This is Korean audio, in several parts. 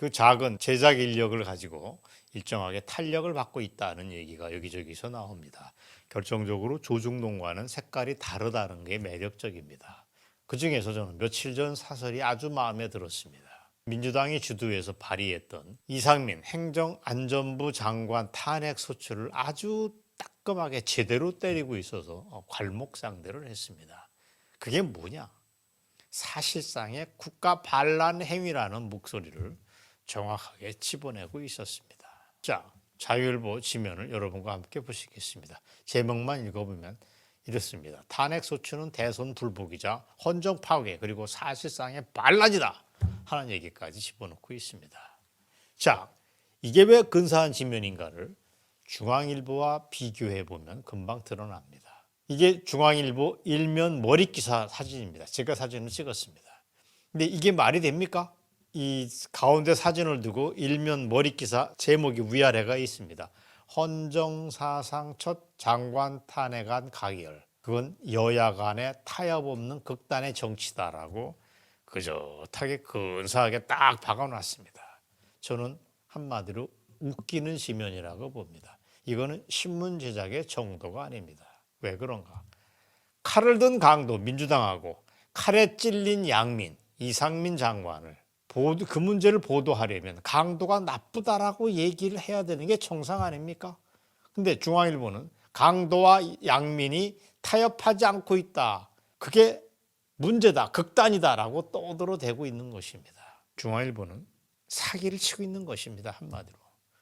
그 작은 제작 인력을 가지고 일정하게 탄력을 받고 있다는 얘기가 여기저기서 나옵니다. 결정적으로 조중동과는 색깔이 다르다는 게 매력적입니다. 그중에서 저는 며칠 전 사설이 아주 마음에 들었습니다. 민주당이 주도해서 발의했던 이상민 행정안전부 장관 탄핵 소추를 아주 따끔하게 제대로 때리고 있어서 괄목상대를 했습니다. 그게 뭐냐? 사실상의 국가 반란 행위라는 목소리를 정확하게 집어내고 있었습니다. 자, 자유일보 지면을 여러분과 함께 보시겠습니다. 제목만 읽어보면 이렇습니다. 탄핵 소추는 대선 불복이자 헌정 파괴 그리고 사실상의 반란이다 하는 얘기까지 집어넣고 있습니다. 자, 이게 왜 근사한 지면인가를 중앙일보와 비교해보면 금방 드러납니다. 이게 중앙일보 일면 머릿기사 사진입니다. 제가 사진을 찍었습니다. 근데 이게 말이 됩니까? 이 가운데 사진을 두고 일면 머릿기사 제목이 위아래가 있습니다. 헌정사상 첫 장관 탄핵안 가결. 그건 여야 간의 타협 없는 극단의 정치다라고 그젓하게 근사하게 딱 박아놨습니다. 저는 한마디로 웃기는 지면이라고 봅니다. 이거는 신문 제작의 정도가 아닙니다. 왜 그런가? 칼을 든 강도 민주당하고 칼에 찔린 양민 이상민 장관을 그 문제를 보도하려면 강도가 나쁘다라고 얘기를 해야 되는 게 정상 아닙니까? 근데 중앙일보는 강도와 양민이 타협하지 않고 있다. 그게 문제다. 극단이다라고 떠들어대고 있는 것입니다. 중앙일보는 사기를 치고 있는 것입니다. 한마디로.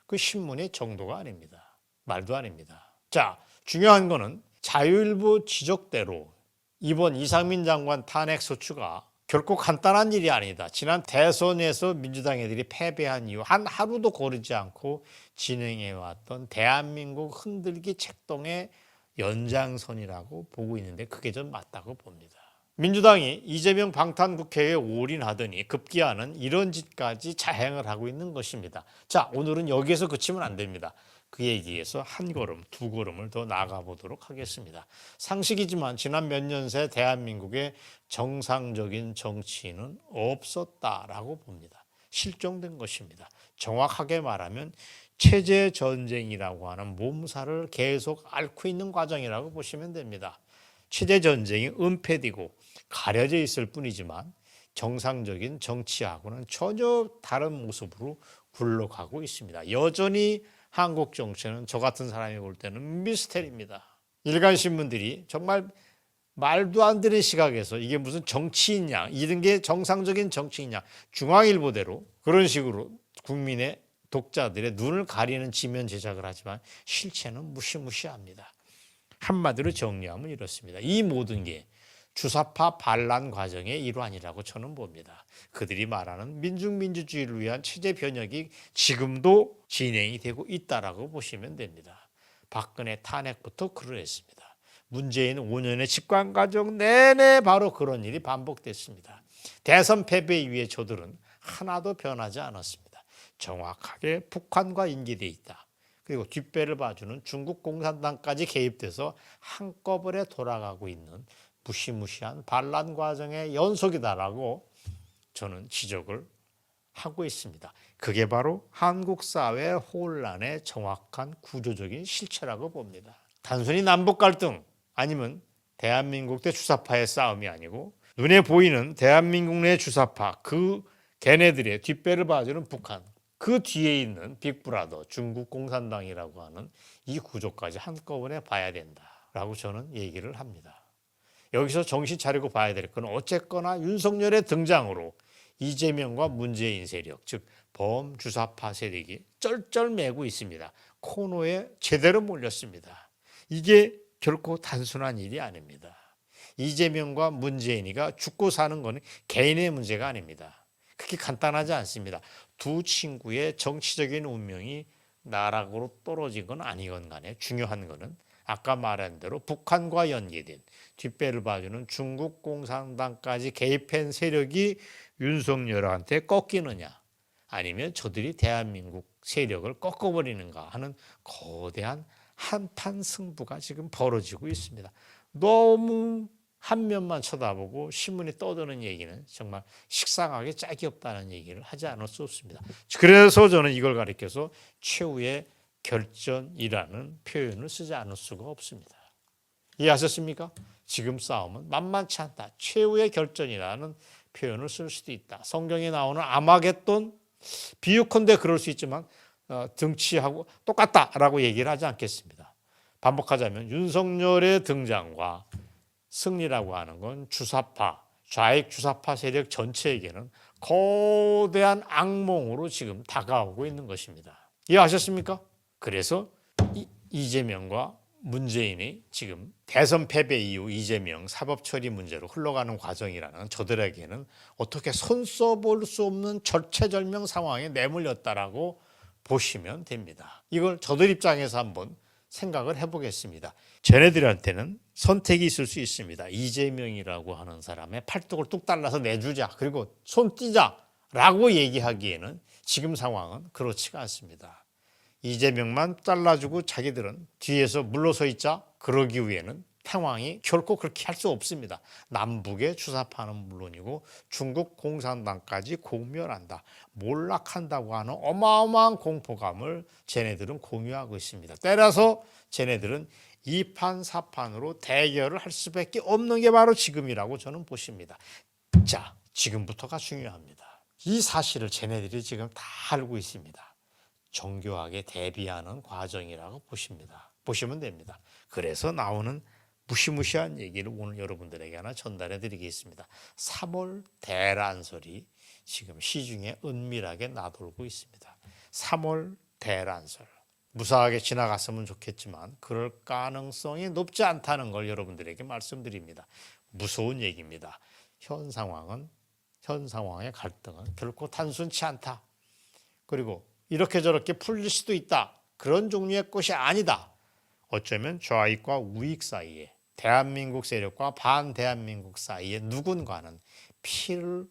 그 신문의 정도가 아닙니다. 말도 아닙니다. 자, 중요한 거는 자유일보 지적대로 이번 이상민 장관 탄핵 소추가 결코 간단한 일이 아니다. 지난 대선에서 민주당 애들이 패배한 이후 한 하루도 거르지 않고 진행해왔던 대한민국 흔들기 책동의 연장선이라고 보고 있는데 그게 좀 맞다고 봅니다. 민주당이 이재명 방탄국회에 올인하더니 급기야는 이런 짓까지 자행을 하고 있는 것입니다. 자, 오늘은 여기에서 그치면 안 됩니다. 그 얘기에서 한 걸음, 두 걸음을 더 나가보도록 하겠습니다. 상식이지만 지난 몇 년 새 대한민국의 정상적인 정치인은 없었다라고 봅니다. 실종된 것입니다. 정확하게 말하면 체제 전쟁이라고 하는 몸살을 계속 앓고 있는 과정이라고 보시면 됩니다. 체제 전쟁이 은폐되고 가려져 있을 뿐이지만 정상적인 정치하고는 전혀 다른 모습으로 굴러가고 있습니다. 여전히 한국 정치는 저 같은 사람이 볼 때는 미스테리입니다. 일간 신문들이 정말 말도 안 되는 시각에서 이게 무슨 정치인냐, 이런 게 정상적인 정치인냐, 중앙일보대로 그런 식으로 국민의 독자들의 눈을 가리는 지면 제작을 하지만 실체는 무시무시합니다. 한마디로 정리하면 이렇습니다. 이 모든 게 주사파 반란 과정의 일환이라고 저는 봅니다. 그들이 말하는 민중민주주의를 위한 체제 변혁이 지금도 진행이 되고 있다라고 보시면 됩니다. 박근혜 탄핵부터 그러했습니다. 문재인 5년의 집권 과정 내내 바로 그런 일이 반복됐습니다. 대선 패배 이후에 저들은 하나도 변하지 않았습니다. 정확하게 북한과 인계되어 있다. 그리고 뒷배를 봐주는 중국 공산당까지 개입돼서 한꺼번에 돌아가고 있는 무시무시한 반란 과정의 연속이다라고 저는 지적을 하고 있습니다. 그게 바로 한국 사회 혼란의 정확한 구조적인 실체라고 봅니다. 단순히 남북 갈등 아니면 대한민국 대 주사파의 싸움이 아니고 눈에 보이는 대한민국 내 주사파 그 걔네들의 뒷배를 봐주는 북한 그 뒤에 있는 빅브라더 중국 공산당이라고 하는 이 구조까지 한꺼번에 봐야 된다라고 저는 얘기를 합니다. 여기서 정신 차리고 봐야 될 건 어쨌거나 윤석열의 등장으로 이재명과 문재인 세력, 즉 범주사파 세력이 쩔쩔매고 있습니다. 코너에 제대로 몰렸습니다. 이게 결코 단순한 일이 아닙니다. 이재명과 문재인이가 죽고 사는 건 개인의 문제가 아닙니다. 그렇게 간단하지 않습니다. 두 친구의 정치적인 운명이 나락으로 떨어진 건 아니건 간에 중요한 거는 아까 말한 대로 북한과 연계된 뒷배를 봐주는 중국 공산당까지 개입한 세력이 윤석열한테 꺾이느냐 아니면 저들이 대한민국 세력을 꺾어버리는가 하는 거대한 한판 승부가 지금 벌어지고 있습니다. 너무 한 면만 쳐다보고 신문에 떠드는 얘기는 정말 식상하게 짝이 없다는 얘기를 하지 않을 수 없습니다. 그래서 저는 이걸 가리켜서 최후의 결전이라는 표현을 쓰지 않을 수가 없습니다. 이해하셨습니까? 지금 싸움은 만만치 않다. 최후의 결전이라는 표현을 쓸 수도 있다. 성경에 나오는 아마겟돈, 비유컨대 그럴 수 있지만 등치하고 똑같다라고 얘기를 하지 않겠습니다. 반복하자면 윤석열의 등장과 승리라고 하는 건 주사파, 좌익 주사파 세력 전체에게는 거대한 악몽으로 지금 다가오고 있는 것입니다. 이해하셨습니까? 그래서 이재명과 문재인이 지금 대선 패배 이후 이재명 사법 처리 문제로 흘러가는 과정이라는 저들에게는 어떻게 손 써볼 수 없는 절체절명 상황에 내몰렸다라고 보시면 됩니다. 이걸 저들 입장에서 한번 생각을 해보겠습니다. 쟤네들한테는 선택이 있을 수 있습니다. 이재명이라고 하는 사람의 팔뚝을 뚝 달라서 내주자, 그리고 손 띄자라고 얘기하기에는 지금 상황은 그렇지가 않습니다. 이재명만 잘라주고 자기들은 뒤에서 물러서 있자, 그러기 위해는 상황이 결코 그렇게 할 수 없습니다. 남북의 주사파는 물론이고 중국 공산당까지 공멸한다, 몰락한다고 하는 어마어마한 공포감을 쟤네들은 공유하고 있습니다. 때려서 쟤네들은 2판 4판으로 대결을 할 수밖에 없는 게 바로 지금이라고 저는 보십니다. 자, 지금부터가 중요합니다. 이 사실을 쟤네들이 지금 다 알고 있습니다. 정교하게 대비하는 과정이라고 보시면 됩니다. 그래서 나오는 무시무시한 얘기를 오늘 여러분들에게 하나 전달해 드리겠습니다. 3월 대란설이 지금 시중에 은밀하게 나돌고 있습니다. 3월 대란설. 무사하게 지나갔으면 좋겠지만 그럴 가능성이 높지 않다는 걸 여러분들에게 말씀드립니다. 무서운 얘기입니다. 현 상황의 갈등은 결코 단순치 않다. 그리고 이렇게 저렇게 풀릴 수도 있다. 그런 종류의 것이 아니다. 어쩌면 좌익과 우익 사이에, 대한민국 세력과 반대한민국 사이에 누군가는 피를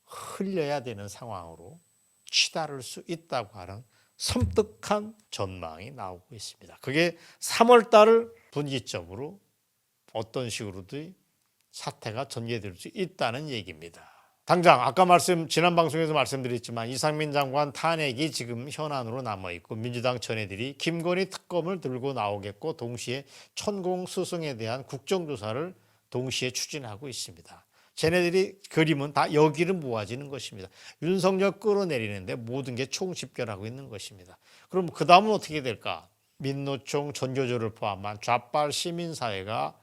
흘려야 되는 상황으로 치달을 수 있다고 하는 섬뜩한 전망이 나오고 있습니다. 그게 3월 달을 분기점으로 어떤 식으로든 사태가 전개될 수 있다는 얘기입니다. 당장 아까 지난 방송에서 말씀드렸지만 이상민 장관 탄핵이 지금 현안으로 남아있고 민주당 전애들이 김건희 특검을 들고 나오겠고 동시에 천공수승에 대한 국정조사를 동시에 추진하고 있습니다. 쟤네들이 그림은 다 여기를 모아지는 것입니다. 윤석열 끌어내리는데 모든 게 총집결하고 있는 것입니다. 그럼 그 다음은 어떻게 될까? 민노총 전교조를 포함한 좌빨 시민사회가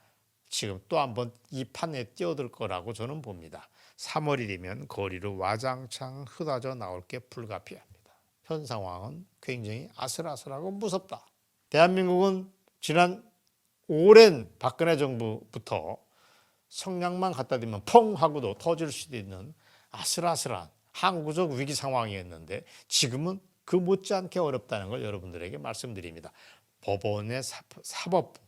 지금 또 한번 이 판에 뛰어들 거라고 저는 봅니다. 3월이면 거리로 와장창 흩어져 나올 게 불가피합니다. 현 상황은 굉장히 아슬아슬하고 무섭다. 대한민국은 지난 오랜 박근혜 정부부터 성냥만 갖다 대면 펑 하고도 터질 수도 있는 아슬아슬한 항구적 위기 상황이었는데 지금은 그 못지않게 어렵다는 걸 여러분들에게 말씀드립니다. 법원의 사법부,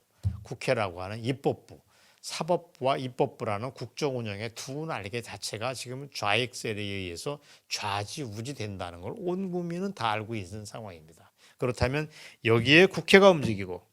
국회라고 하는 입법부, 사법부와 입법부라는 국정 운영의 두 날개 자체가 지금 좌익 세력에 의해서 좌지우지 된다는 걸 온 국민은 다 알고 있는 상황입니다. 그렇다면 여기에 국회가 움직이고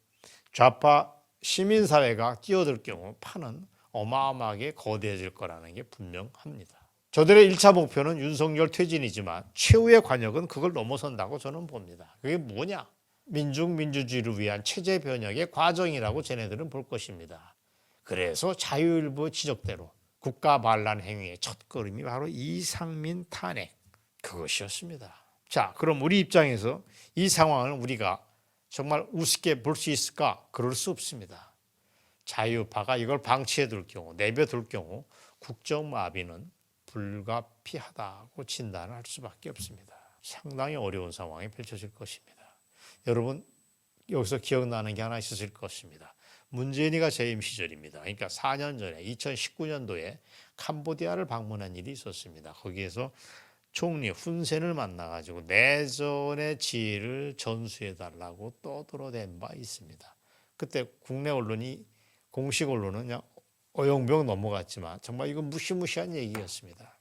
좌파 시민사회가 뛰어들 경우 판은 어마어마하게 거대해질 거라는 게 분명합니다. 저들의 1차 목표는 윤석열 퇴진이지만 최후의 관역은 그걸 넘어선다고 저는 봅니다. 그게 뭐냐? 민주주의를 위한 체제 변혁의 과정이라고 쟤네들은 볼 것입니다. 그래서 자유일보 지적대로 국가 반란 행위의 첫걸음이 바로 이상민 탄핵, 그것이었습니다. 자, 그럼 우리 입장에서 이 상황을 우리가 정말 우습게 볼 수 있을까? 그럴 수 없습니다. 자유파가 이걸 방치해둘 경우, 내버려둘 경우 국정마비는 불가피하다고 진단을 할 수밖에 없습니다. 상당히 어려운 상황이 펼쳐질 것입니다. 여러분, 여기서 기억나는 게 하나 있으실 것입니다. 문재인이가 재임 시절입니다. 그러니까 4년 전에 2019년도에 캄보디아를 방문한 일이 있었습니다. 거기에서 총리 훈센을 만나가지고 내전의 지혜를 전수해달라고 떠들어댄 바 있습니다. 그때 국내 언론이, 공식 언론은 그냥 어영병 넘어갔지만 정말 이건 무시무시한 얘기였습니다.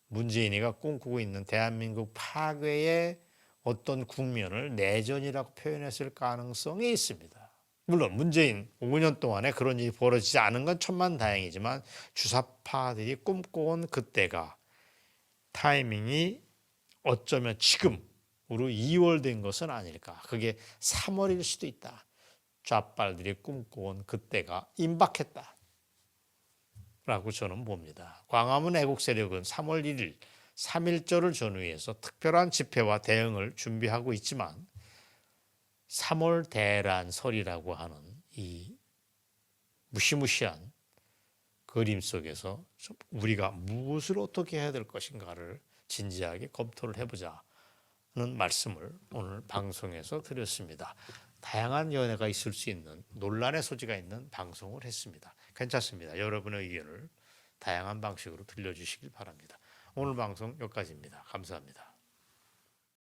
문재인이가 꿈꾸고 있는 대한민국 파괴의 어떤 국면을 내전이라고 표현했을 가능성이 있습니다. 물론 문재인 5년 동안에 그런 일이 벌어지지 않은 건 천만다행이지만 주사파들이 꿈꿔온 그때가 타이밍이 어쩌면 지금으로 2월 된 것은 아닐까. 그게 3월일 수도 있다. 좌빨들이 꿈꿔온 그때가 임박했다. 라고 저는 봅니다. 광화문 애국 세력은 3월 1일 3.1절을 전후해서 특별한 집회와 대응을 준비하고 있지만 3월 대란설이라고 하는 이 무시무시한 그림 속에서 우리가 무엇을 어떻게 해야 될 것인가를 진지하게 검토를 해보자는 말씀을 오늘 방송에서 드렸습니다. 다양한 연애가 있을 수 있는 논란의 소지가 있는 방송을 했습니다. 괜찮습니다. 여러분의 의견을 다양한 방식으로 들려주시길 바랍니다. 오늘 방송 여기까지입니다. 감사합니다.